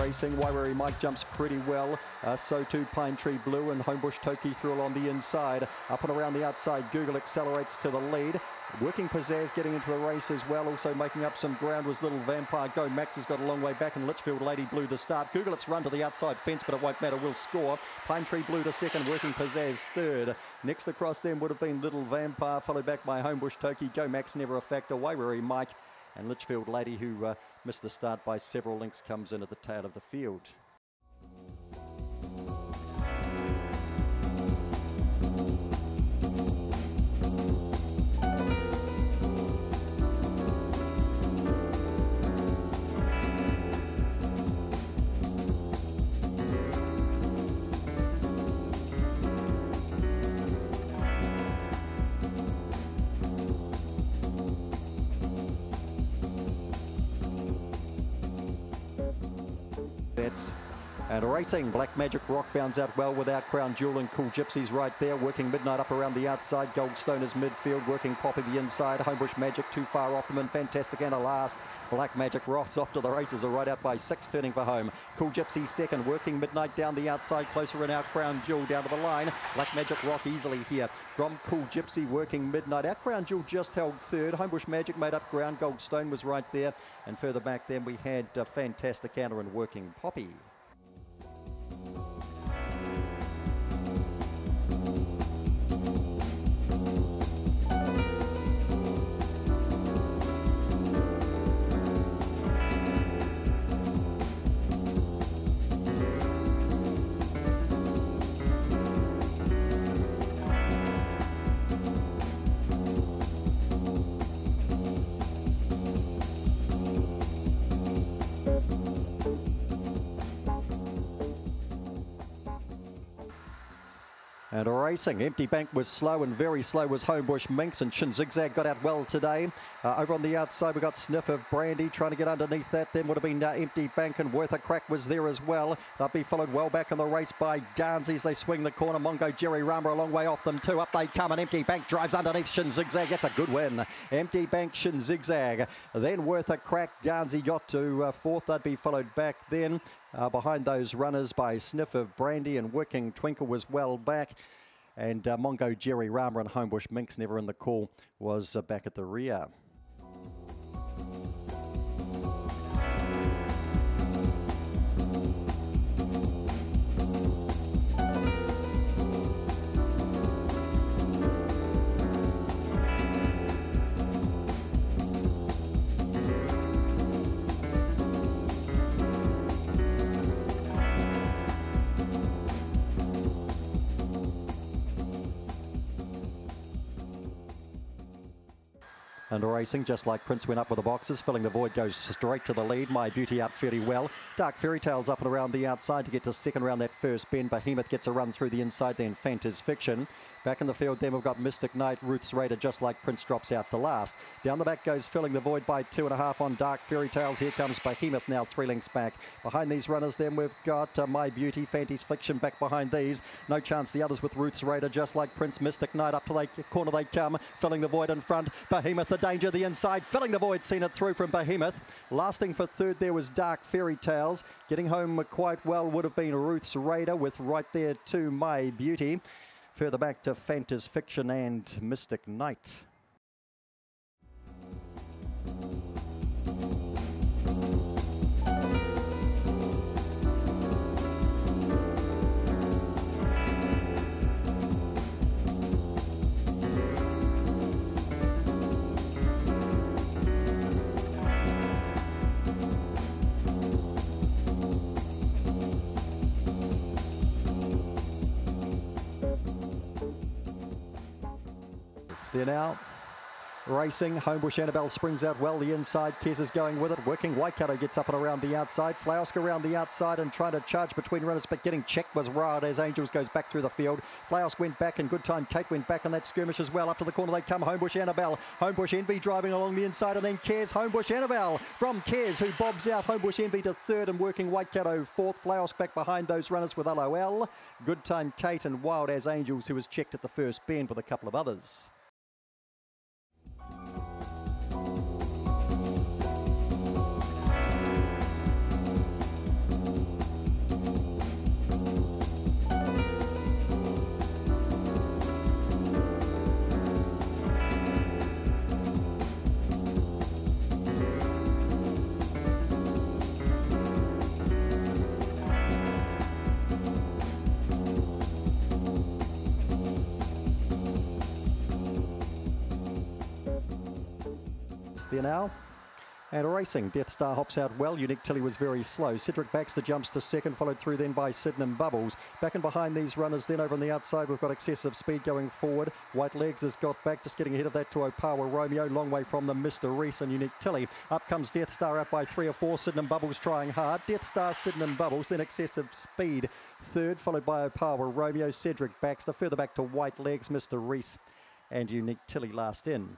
racing. Waiwari Mike jumps pretty well. So too Pine Tree Blue and Homebush Toki through along the inside. Up and around the outside, Google accelerates to the lead. Working Pizzazz getting into the race as well. Also making up some ground was Little Vampire Go. Max has got a long way back and Litchfield Lady Blue to start. Google, it's run to the outside fence, but it won't matter, will score. Pine Tree Blue to second, Working Pizzazz third. Next across them would have been Little Vampire, followed back by Homebush Toki. Go Max never a factor. Waiwari Mike and Litchfield Lady, who missed the start by several lengths, comes in at the tail of the field. And racing, Black Magic Rock bounds out well without Crown Jewel and Cool Gypsies right there. Working Midnight up around the outside. Goldstone is midfield. Working Poppy the inside. Homebush Magic too far off them and Fantastic Anna last. Black Magic Rock's off to the races, are right out by 6, turning for home. Cool Gypsy second. Working Midnight down the outside. Closer in out Crown Jewel down to the line. Black Magic Rock easily here from Cool Gypsy. Working Midnight. Our Crown Jewel just held third. Homebush Magic made up ground. Goldstone was right there. And further back then we had Fantastic Anna and Working Poppy. And racing, Empty Bank was slow and very slow was Homebush Minx, and Shin Zigzag got out well today. Over on the outside we got Sniff of Brandy trying to get underneath that. Then would have been Empty Bank, and Worth a Crack was there as well. They'll be followed well back in the race by Garnsey as they swing the corner. Mongo Jerry Rama a long way off them too. Up they come and Empty Bank drives underneath Shin Zigzag. That's a good win. Empty Bank, Shin Zigzag. Then Worth a Crack, Garnsey got to fourth. They'd be followed back then behind those runners by Sniff of Brandy, and Working Twinkle was well back. And Mongo Jerry Rama and Homebush Minx, never in the call, was back at the rear. And racing, just like Prince went up with the boxes, filling the void, goes straight to the lead. My Beauty out fairly well. Dark Fairy Tales up and around the outside to get to second round that first bend. Behemoth gets a run through the inside, then Fantas Fiction. Back in the field then we've got Mystic Knight, Ruth's Raider, just like Prince drops out to last. Down the back goes Filling the Void by 2.5 on Dark Fairy Tales. Here comes Behemoth now 3 lengths back. Behind these runners then we've got My Beauty, Fantas Fiction back behind these. No chance the others with Ruth's Raider, just like Prince. Mystic Knight up to the corner they come. Filling the Void in front. Behemoth the danger the inside. Filling the Void, seen it through from Behemoth. Lasting for third there was Dark Fairy Tales. Getting home quite well would have been Ruth's Raider with right there to My Beauty. Further back to Fantas Fiction and Mystic Knight. They're now racing. Homebush Annabelle springs out well the inside. Kez is going with it. Working Waikato gets up and around the outside. Flausk around the outside and trying to charge between runners, but getting checked was Wild as Angels goes back through the field. Flausk went back and Good Time Kate went back on that skirmish as well. Up to the corner they come. Homebush Annabelle. Homebush Envy driving along the inside, and then Kez. Homebush Annabelle from Kez, who bobs out. Homebush Envy to third and Working Waikato fourth. Flausk back behind those runners with LOL. Good Time Kate and Wild as Angels, who was checked at the first bend with a couple of others. there now. And racing, Death Star hops out well. Unique Tilly was very slow. Cedric Baxter jumps to second, followed through then by Sydenham Bubbles. Back and behind these runners, then over on the outside, we've got Excessive Speed going forward. White Legs has got back, just getting ahead of that to Opawa Romeo. Long way from them, Mr. Reese and Unique Tilly. Up comes Death Star out by 3 or 4. Sydenham Bubbles trying hard. Death Star, Sydenham Bubbles, then Excessive Speed third, followed by Opawa Romeo, Cedric Baxter. Further back to White Legs, Mr. Reese and Unique Tilly last in.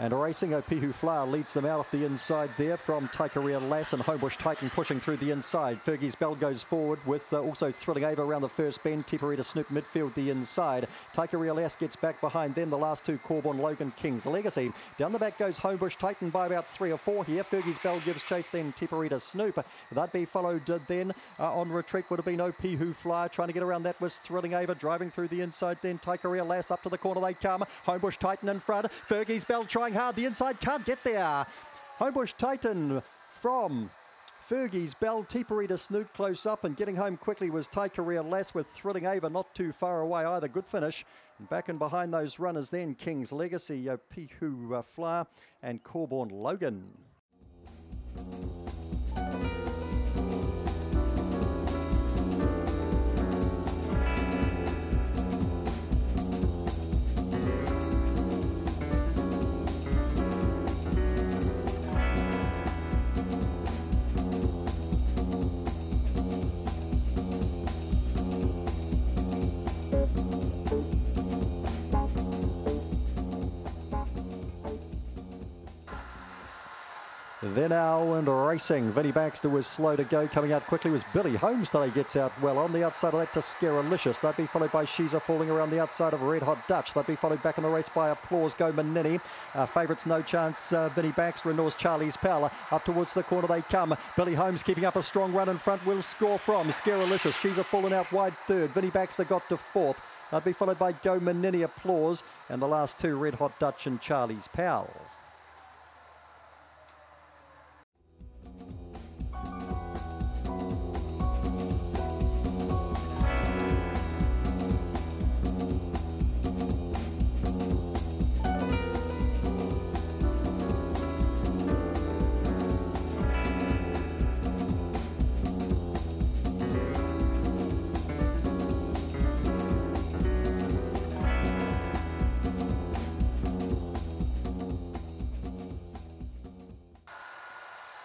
And racing, Opihu Flower leads them out off the inside there from Taikaria Lass and Homebush Titan pushing through the inside. Fergie's Bell goes forward with also Thrilling Ava around the first bend. Tiparita Snoop midfield the inside. Taikaria Lass gets back behind them. The last two, Corborn Logan, King's Legacy. Down the back goes Homebush Titan by about 3 or 4 here. Fergie's Bell gives chase, then Tiparita Snoop. That'd be followed then on retreat would have been Opihu Flower. Trying to get around that was Thrilling Ava driving through the inside. Then Taikaria Lass up to the corner they come. Homebush Titan in front. Fergie's Bell trying hard. The inside can't get there. Homebush Titan from Fergie's Bell. Tiparita Snoop close up and getting home quickly was Taikaria Lass with Thrilling Ava not too far away either. Good finish. And back and behind those runners then King's Legacy, Opihu Flower and Corborn Logan. Then now and racing. Vinnie Baxter was slow to go. Coming out quickly was Billy Holmes that he gets out well. On the outside of that to Scaralicious. That'd be followed by Shiza falling around the outside of Red Hot Dutch. That'd be followed back in the race by Applause Go Manini. Favourites No Chance, Vinnie Baxter and North Charlie's Pal. Up towards the corner they come. Billy Holmes keeping up a strong run in front. Will score from Scaralicious. Shiza falling out wide third. Vinnie Baxter got to fourth. That'd be followed by Go Manini, Applause. And the last two, Red Hot Dutch and Charlie's Pal.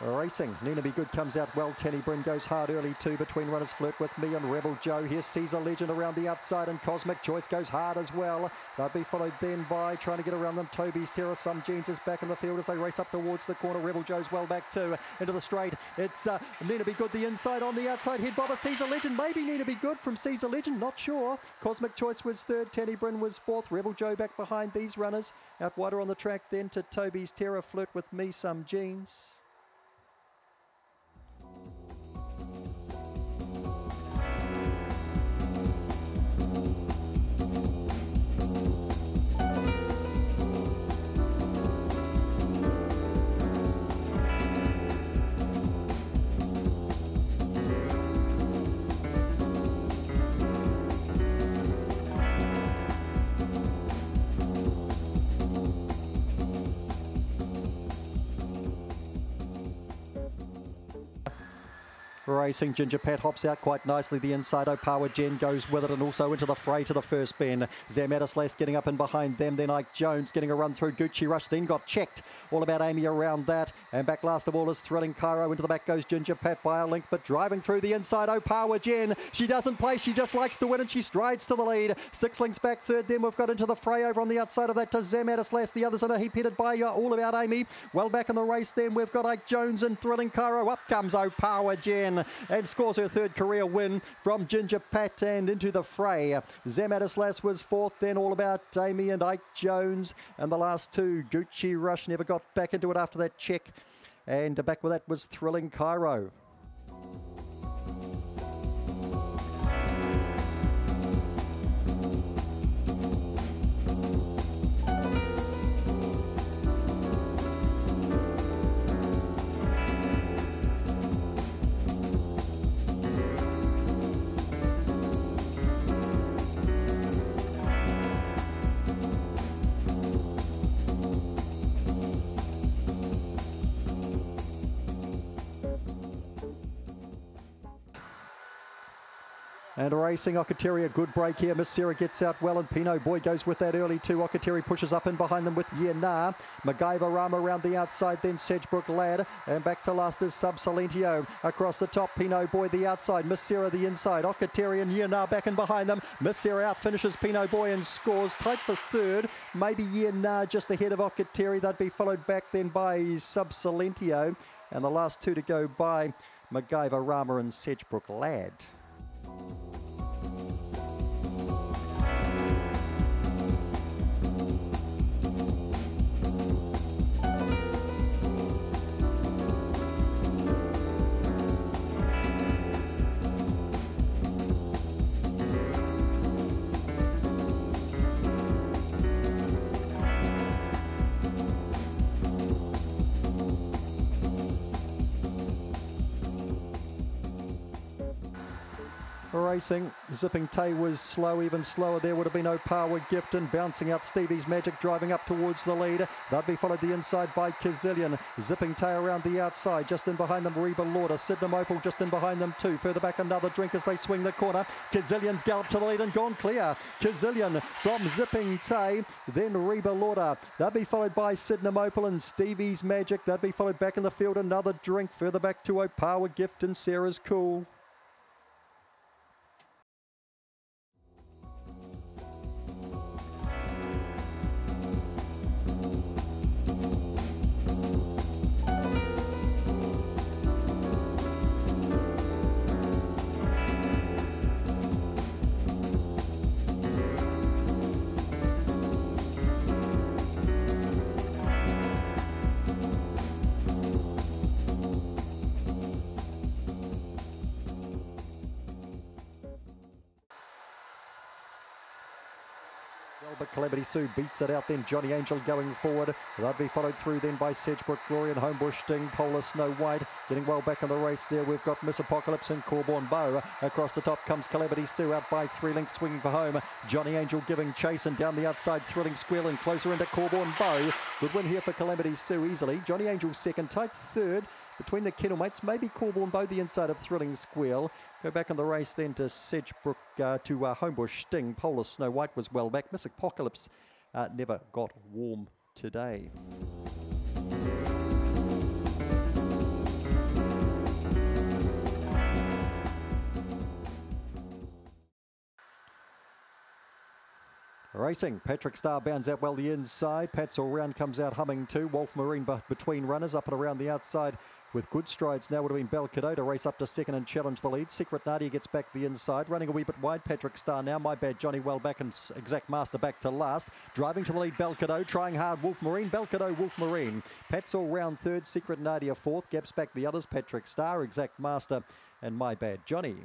Racing, Nina Be Good comes out well. Tenny Bryn goes hard early too. Between runners Flirt With Me and Rebel Joe. Here's Caesar Legend around the outside and Cosmic Choice goes hard as well. They'll be followed then by trying to get around them. Toby's Terror. Some Jeans is back in the field as they race up towards the corner. Rebel Joe's well back too. Into the straight. It's Nina Be Good the inside. On the outside head bobber Caesar Legend. Maybe Nina Be Good from Caesar Legend. Not sure. Cosmic Choice was third. Tenny Bryn was fourth. Rebel Joe back behind these runners. Out wider on the track then to Toby's Terror. Flirt With Me. Some Jeans. Racing, Ginger Pat hops out quite nicely. The inside, Opawa Jen goes with it and also into the fray to the first bend. Zamatis getting up in behind them. Then Ike Jones getting a run through. Gucci Rush then got checked. All about Amy around that. And back last of all is Thrilling Cairo. Into the back goes Ginger Pat by a length, but driving through the inside, Opawa Jen. She doesn't play. She just likes to win and she strides to the lead. 6 lengths back third. Then we've got into the fray over on the outside of that to Zamatis. The others in a heap headed by All About Amy. Well back in the race then we've got Ike Jones and Thrilling Cairo. Up comes Opawa Jen. again and scores her third career win from Ginger Pat and into the fray. Zamatislas was fourth, then All About Amy and Ike Jones, and the last two, Gucci Rush, never got back into it after that check, and back with that was Thrilling Cairo. And racing, Okateri, a good break here. Miss Sarah gets out well, and Pinot Boy goes with that early too. Okateri pushes up in behind them with Yena. MacGyver Rama around the outside, then Sedgebrook Lad. And back to last is Sub Salentio. Across the top, Pinot Boy the outside, Miss Sarah the inside. Okateri and Yena back in behind them. Miss Sarah out finishes Pinot Boy and scores. Tight for third. Maybe Yena just ahead of Okateri. They'd be followed back then by Sub Salentio. And the last two to go by MacGyver Rama and Sedgebrook Lad. Racing, Zipping Tay was slow, even slower. There would have been Opawa Gifton bouncing out Stevie's Magic, driving up towards the lead. They'd be followed the inside by Kazillion. Zipping Tay around the outside, just in behind them Reba Lauder. Sydney Opal just in behind them too. Further back another drink as they swing the corner. Kazillion's galloped to the lead and gone clear. Kazillion from Zipping Tay, then Reba Lauder. They'd be followed by Sydney Opal and Stevie's Magic. They'd be followed back in the field another drink. Further back to Opawa Gifton, Sarah's Cool. But Calamity Sue beats it out, then Johnny Angel going forward. They'll be followed through then by Sedgebrook Glory and Homebush Sting. Polar Snow White getting well back in the race there. We've got Miss Apocalypse and Corborn Bow. Across the top comes Calamity Sue out by 3 lengths, swinging for home. Johnny Angel giving chase, and down the outside Thrilling Squeal and closer into Corborn Bow. Good win here for Calamity Sue easily. Johnny Angel second, tight third. Between the kennel mates, maybe Corborn Bow the inside of Thrilling Squeal. Go back in the race then to Sedgebrook, to Homebush Sting. Polar Snow White was well back. Miss Apocalypse never got warm today. Racing, Patrick Star bounds out well the inside. Pat's all round comes out humming too. Wolf Marine between runners, up and around the outside with good strides. Now would have been Belcado to race up to second and challenge the lead. Secret Nadia gets back the inside, running a wee bit wide. Patrick Star now, My Bad Johnny well back, and Exact Master back to last. Driving to the lead, Belcado, trying hard, Wolf Marine. Belcado, Wolf Marine. Pat's all round third, Secret Nadia fourth. Gaps back the others, Patrick Star, Exact Master and My Bad Johnny.